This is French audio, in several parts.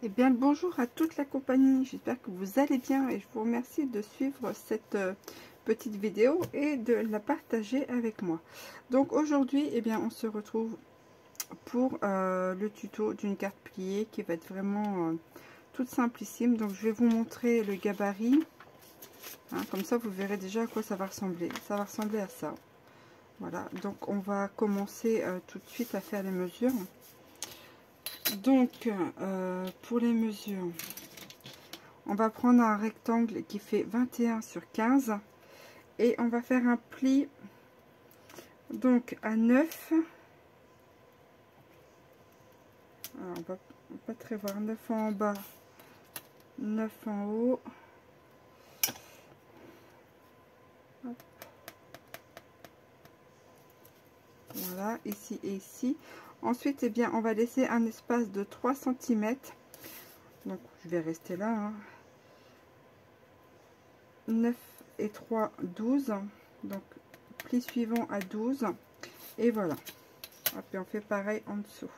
Eh bien, le bonjour à toute la compagnie, j'espère que vous allez bien et je vous remercie de suivre cette petite vidéo et de la partager avec moi. Donc aujourd'hui, eh bien, on se retrouve pour le tuto d'une carte pliée qui va être vraiment toute simplissime. Donc je vais vous montrer le gabarit, hein, comme ça vous verrez déjà à quoi ça va ressembler. Ça va ressembler à ça. Voilà, donc on va commencer tout de suite à faire les mesures. Donc, pour les mesures, on va prendre un rectangle qui fait 21 sur 15 et on va faire un pli donc à 9. Alors, on va pas très voir, 9 en bas, 9 en haut. Hop. Voilà, ici et ici. Ensuite, eh bien, on va laisser un espace de 3 cm. Donc, je vais rester là. Hein. 9 et 3, 12. Donc, pli suivant à 12. Et voilà. Et puis, on fait pareil en dessous.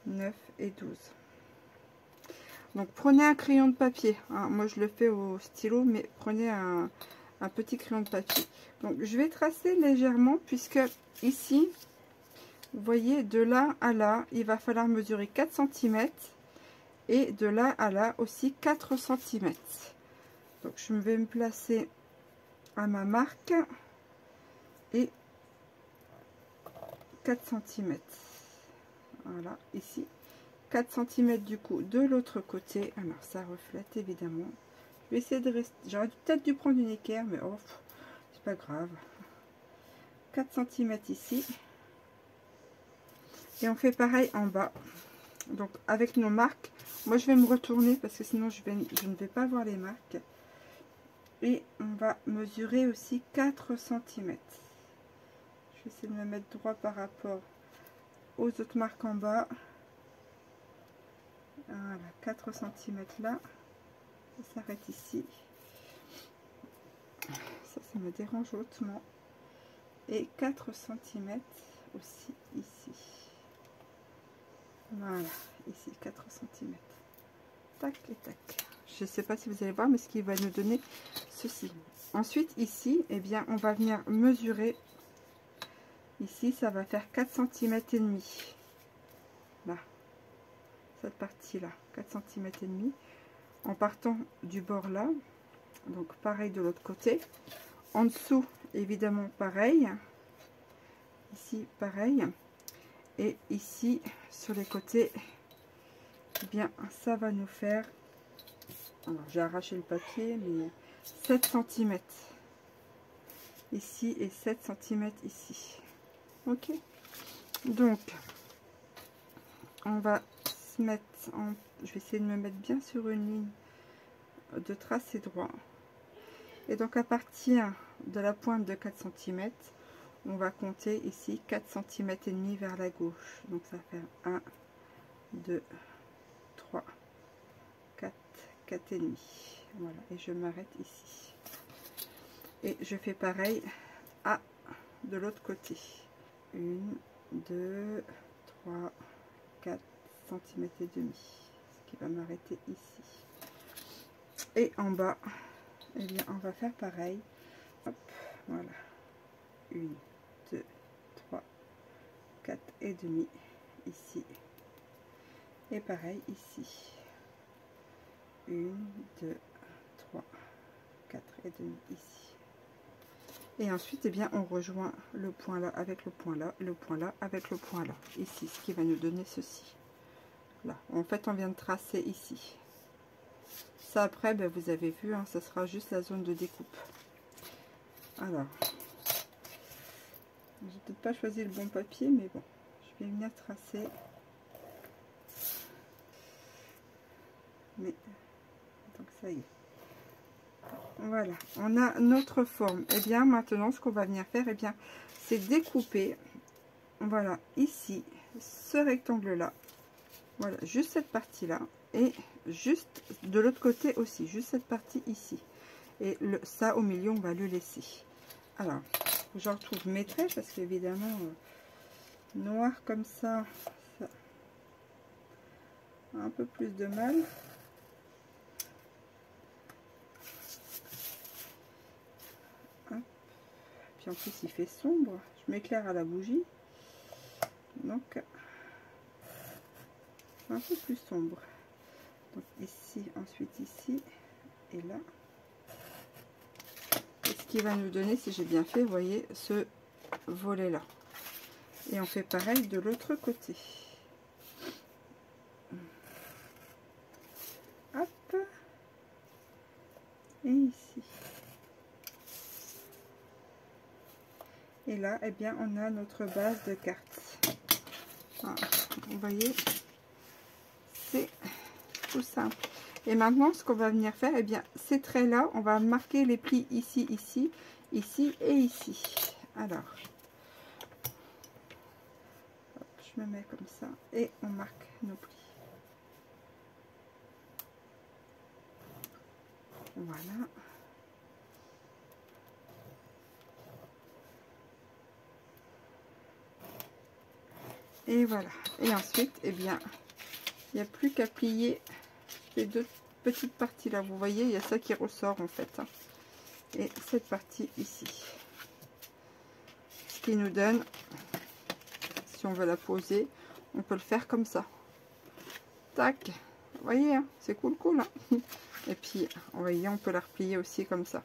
9 et 12. Donc, prenez un crayon de papier. Hein. Moi, je le fais au stylo, mais prenez un petit crayon de papier. Donc, je vais tracer légèrement, puisque ici, vous voyez, de là à là, il va falloir mesurer 4 cm. Et de là à là aussi 4 cm. Donc, je vais me placer à ma marque. Et 4 cm. Voilà, ici. 4 cm du coup de l'autre côté. Alors, ça reflète évidemment. Je vais essayer de rester. J'aurais peut-être dû prendre une équerre, mais oh, c'est pas grave. 4 cm ici. Et on fait pareil en bas. Donc, avec nos marques. Moi, je vais me retourner parce que sinon, je ne vais pas voir les marques. Et on va mesurer aussi 4 cm. Je vais essayer de me mettre droit par rapport aux autres marques en bas. Voilà, 4 cm là. Ça s'arrête ici. Ça me dérange hautement. Et 4 cm aussi ici. Voilà, ici 4 cm. Tac et tac. Je ne sais pas si vous allez voir, mais ce qui va nous donner ceci. Ensuite, ici, eh bien, on va venir mesurer. Ici, ça va faire 4 cm et demi. Là, cette partie-là, 4 cm et demi. En partant du bord là, donc pareil de l'autre côté. En dessous, évidemment, pareil. Ici, pareil. Et ici, sur les côtés, eh bien, ça va nous faire... Alors, j'ai arraché le papier, mais 7 cm. Ici et 7 cm ici. Ok. Donc, on va se mettre en... Je vais essayer de me mettre bien sur une ligne de tracé droit. Et donc, à partir de la pointe de 4 cm, on va compter ici 4 cm et demi vers la gauche. Donc, ça va faire 1, 2, 3, 4, 4 et demi. Voilà, et je m'arrête ici. Et je fais pareil de l'autre côté. 1, 2, 3, 4 cm et demi. Ce qui va m'arrêter ici. Et en bas, eh bien, on va faire pareil. Hop, voilà. 1, 2, 3, 4 et demi ici. Et pareil ici. 1, 2, 3, 4 et demi ici. Et ensuite, eh bien, on rejoint le point là avec le point là, le point là avec le point là. Ici, ce qui va nous donner ceci. Là, en fait, on vient de tracer ici. Ça, après, ben, vous avez vu, hein, ça sera juste la zone de découpe. Alors, j'ai peut-être pas choisi le bon papier, mais bon, je vais venir tracer. Mais, donc ça y est. Voilà, on a notre forme. Et bien maintenant, ce qu'on va venir faire, et bien, c'est découper. Voilà, ici, ce rectangle-là. Voilà, juste cette partie-là. Et juste de l'autre côté aussi, juste cette partie ici. Et ça, au milieu, on va le laisser. Alors, je retrouve mes traits, parce qu'évidemment, noir comme ça, un peu plus de mal. Hop. Puis en plus il fait sombre, je m'éclaire à la bougie, donc un peu plus sombre. Donc ici, ensuite ici et là. Et ce qui va nous donner, si j'ai bien fait, vous voyez, ce volet là. Et on fait pareil de l'autre côté. Hop. Et ici. Et là, eh bien, on a notre base de cartes. Voilà. Vous voyez, c'est tout simple. Et maintenant, ce qu'on va venir faire, eh bien, ces traits-là, on va marquer les plis ici, ici, ici et ici. Alors, hop, je me mets comme ça et on marque nos plis. Voilà. Et voilà. Et ensuite, eh bien, il n'y a plus qu'à plier ces deux petites parties là. Vous voyez, il y a ça qui ressort en fait. Et cette partie ici. Ce qui nous donne, si on veut la poser, on peut le faire comme ça. Tac. Vous voyez, hein, c'est cool, cool. Hein. Et puis, vous voyez, on peut la replier aussi comme ça.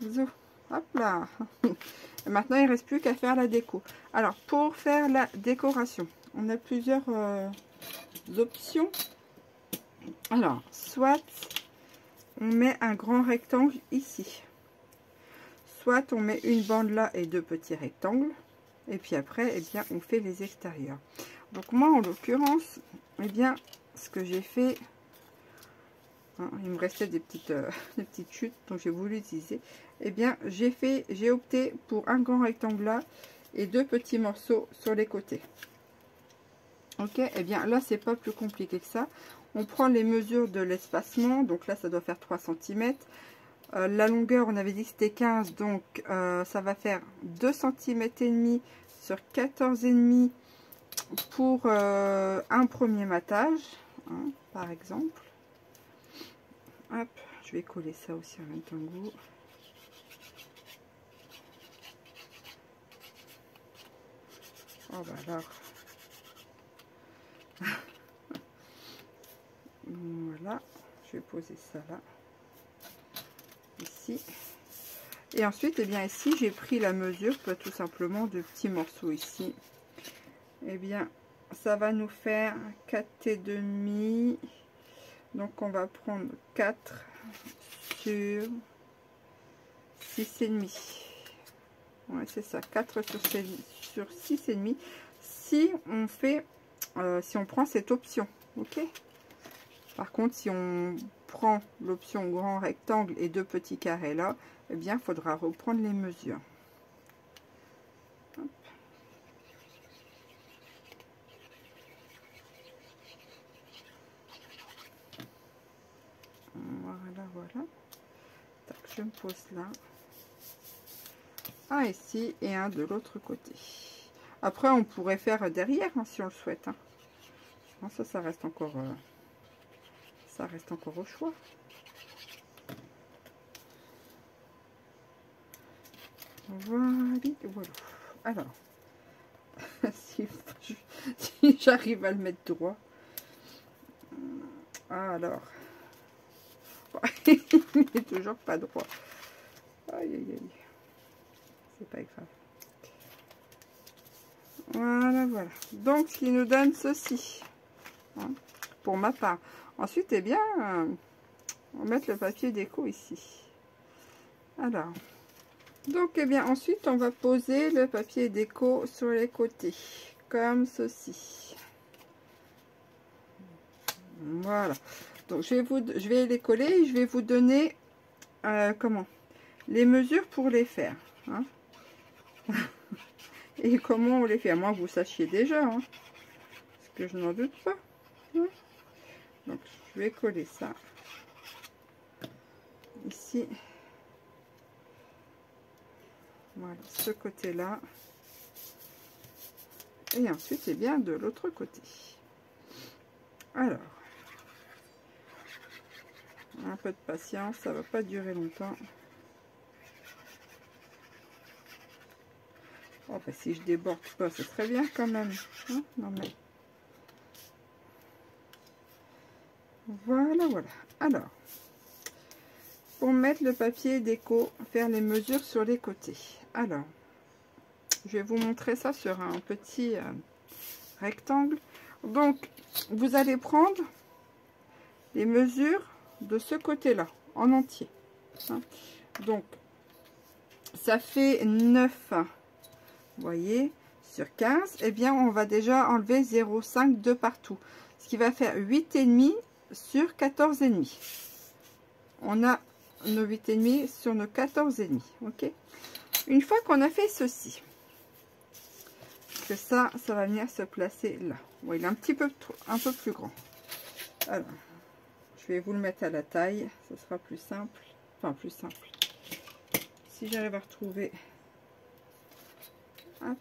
Zou. Hop là. Et maintenant, il ne reste plus qu'à faire la déco. Alors, pour faire la décoration, on a plusieurs options. Alors, soit on met un grand rectangle ici. Soit on met une bande là et deux petits rectangles. Et puis après, eh bien, on fait les extérieurs. Donc moi, en l'occurrence, eh bien, ce que j'ai fait, hein, il me restait des petites chutes, donc j'ai voulu utiliser. Eh bien, j'ai opté pour un grand rectangle là et deux petits morceaux sur les côtés. Ok, eh bien là, c'est pas plus compliqué que ça. On prend les mesures de l'espacement, donc là, ça doit faire 3 cm. La longueur, on avait dit que c'était 15, donc ça va faire 2 cm et demi sur 14,5 pour un premier matage, hein, par exemple. Hop, je vais coller ça aussi en même temps que vous. Oh bah alors. Voilà, je vais poser ça là, ici. Et ensuite, eh bien ici, j'ai pris la mesure, tout simplement, de petits morceaux ici. Eh bien, ça va nous faire 4,5. Donc, on va prendre 4 sur 6,5. Ouais, c'est ça, 4 sur 6,5. Si on fait, si on prend cette option, ok. Par contre, si on prend l'option grand rectangle et deux petits carrés là, eh bien, il faudra reprendre les mesures. Hop. Voilà, voilà. Tac, je me pose là. Un ici et un de l'autre côté. Après, on pourrait faire derrière hein, si on le souhaite. Hein. Non, ça reste encore au choix. Voilà, voilà. Alors, si j'arrive à le mettre droit. Alors, il n'est toujours pas droit. Aïe, aïe, aïe. C'est pas grave. Voilà, voilà. Donc, ce qui nous donne ceci. Hein, pour ma part. Ensuite, eh bien, on va mettre le papier déco ici. Alors, donc, eh bien, ensuite, on va poser le papier déco sur les côtés. Comme ceci. Voilà. Donc, je vais les coller et je vais vous donner, comment, les mesures pour les faire. Hein. Et comment on les fait. À moins que vous sachiez déjà. Hein, parce que je n'en doute pas. Hein. Donc, je vais coller ça. Ici. Voilà, ce côté-là. Et ensuite, eh bien, de l'autre côté. Alors, un peu de patience, ça va pas durer longtemps. Oh, bah, si je déborde pas, ce serait bien quand même. Hein, non, mais... Voilà, voilà. Alors, pour mettre le papier déco, faire les mesures sur les côtés. Alors, je vais vous montrer ça sur un petit rectangle. Donc, vous allez prendre les mesures de ce côté-là, en entier. Hein. Donc, ça fait 9, vous voyez, sur 15. Eh bien, on va déjà enlever 0,5 de partout. Ce qui va faire 8,5 sur 14,5. On a nos 8,5 sur nos 14,5. Ok. Une fois qu'on a fait ceci, que ça va venir se placer là. Bon, il est un petit peu plus grand. Alors, je vais vous le mettre à la taille, ce sera plus simple. Enfin, plus simple. Si j'arrive à retrouver. Hop.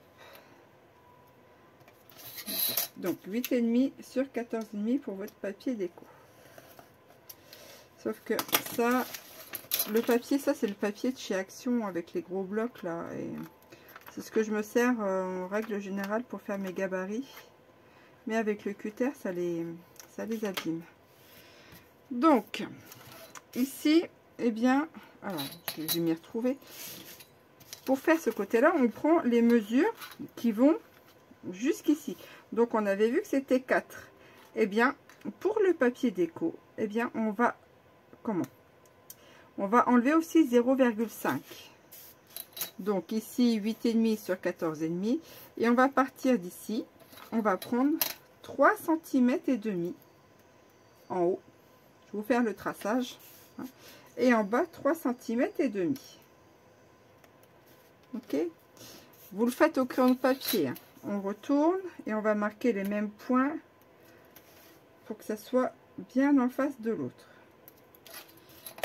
Donc 8,5 sur 14,5 pour votre papier déco. Sauf que ça, le papier, ça c'est le papier de chez Action avec les gros blocs là. Et c'est ce que je me sers en règle générale pour faire mes gabarits. Mais avec le cutter, ça les abîme. Donc, ici, eh bien, alors, je vais m'y retrouver. Pour faire ce côté-là, on prend les mesures qui vont jusqu'ici. Donc, on avait vu que c'était 4. Eh bien, pour le papier déco, eh bien, on va, comment? On va enlever aussi 0,5. Donc, ici, 8,5 sur 14,5. Et on va partir d'ici. On va prendre 3 cm et demi en haut. Je vais vous faire le traçage. Hein, et en bas, 3 cm et demi. Ok. Vous le faites au crayon de papier. Hein. On retourne et on va marquer les mêmes points pour que ça soit bien en face de l'autre.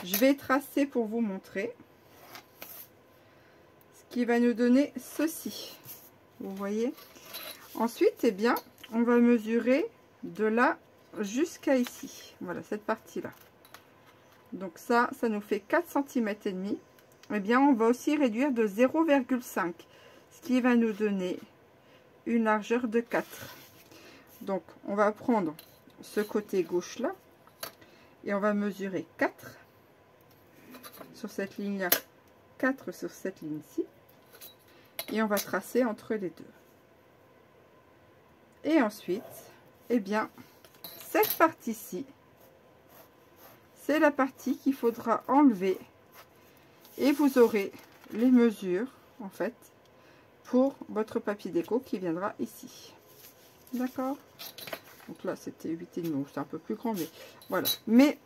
Je vais tracer pour vous montrer ce qui va nous donner ceci. Vous voyez. Ensuite, eh bien, on va mesurer de là jusqu'à ici. Voilà, cette partie-là. Donc ça nous fait 4 cm et demi. Eh bien, on va aussi réduire de 0,5. Ce qui va nous donner une largeur de 4. Donc, on va prendre ce côté gauche-là. Et on va mesurer 4 sur cette ligne-là. 4 sur cette ligne-ci. Et on va tracer entre les deux. Et ensuite, eh bien, cette partie-ci, c'est la partie qu'il faudra enlever. Et vous aurez les mesures, en fait, pour votre papier déco qui viendra ici. D'accord? Donc là, c'était 8,5, c'est un peu plus grand, mais voilà. Mais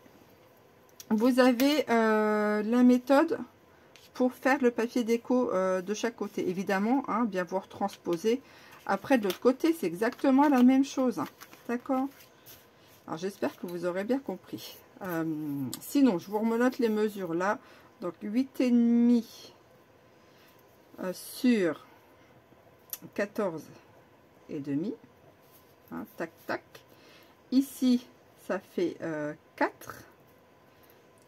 vous avez la méthode pour faire le papier déco de chaque côté. Évidemment, hein, bien voir transposer. Après, de l'autre côté, c'est exactement la même chose. Hein. D'accord? Alors, j'espère que vous aurez bien compris. Sinon, je vous remelote les mesures là. Donc, 8,5 sur 14,5. Hein, tac, tac. Ici, ça fait 4.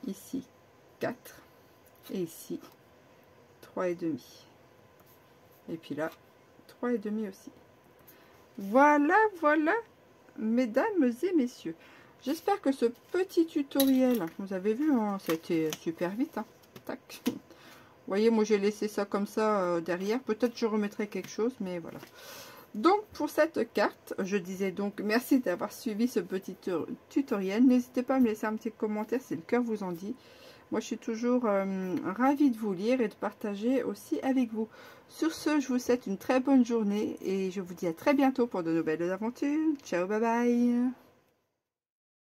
Ici, 4. Et ici, 3,5. Et puis là, 3,5 aussi. Voilà, voilà, mesdames et messieurs. J'espère que ce petit tutoriel, vous avez vu, hein, ça a été super vite. Hein. Tac. Vous voyez, moi j'ai laissé ça comme ça derrière. Peut-être je remettrai quelque chose, mais voilà. Donc pour cette carte, je disais donc merci d'avoir suivi ce petit tutoriel. N'hésitez pas à me laisser un petit commentaire si le cœur vous en dit. Moi je suis toujours ravie de vous lire et de partager aussi avec vous. Sur ce, je vous souhaite une très bonne journée et je vous dis à très bientôt pour de nouvelles aventures. Ciao, bye bye.